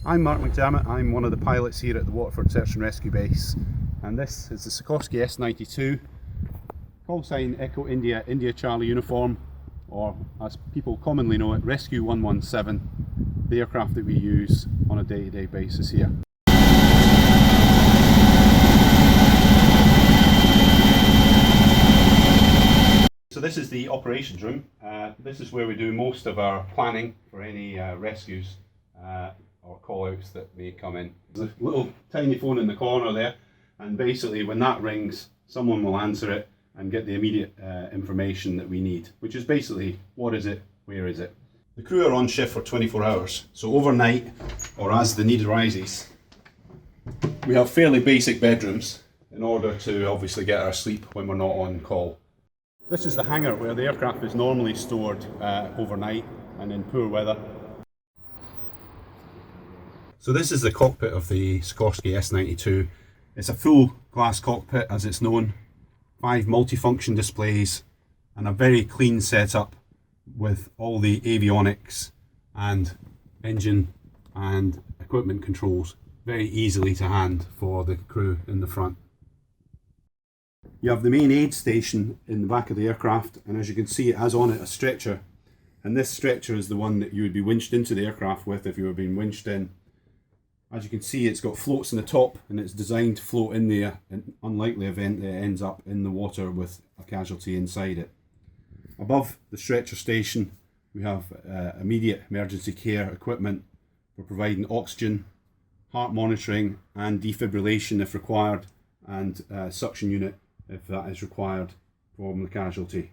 I'm Mark McDermott. I'm one of the pilots here at the Waterford Search and Rescue Base, and this is the Sikorsky S92, call sign Echo India, India Charlie uniform, or as people commonly know it, Rescue 117, the aircraft that we use on a day-to-day basis here. So this is the operations room. This is where we do most of our planning for any rescues or call-outs that may come in. There's a little tiny phone in the corner there, and basically when that rings, someone will answer it and get the immediate information that we need, which is basically what is it, where is it. The crew are on shift for 24 hours, so overnight, or as the need arises, we have fairly basic bedrooms in order to obviously get our sleep when we're not on call. This is the hangar where the aircraft is normally stored overnight and in poor weather. So this is the cockpit of the Sikorsky S92. It's a full glass cockpit as it's known, 5 multifunction displays and a very clean setup with all the avionics and engine and equipment controls very easily to hand for the crew in the front. You have the main aid station in the back of the aircraft, and as you can see it has on it a stretcher, and this stretcher is the one that you would be winched into the aircraft with if you were being winched in. As you can see, it's got floats in the top and it's designed to float in the unlikely event that it ends up in the water with a casualty inside it. Above the stretcher station we have immediate emergency care equipment for providing oxygen, heart monitoring and defibrillation if required, and suction unit if that is required from the casualty.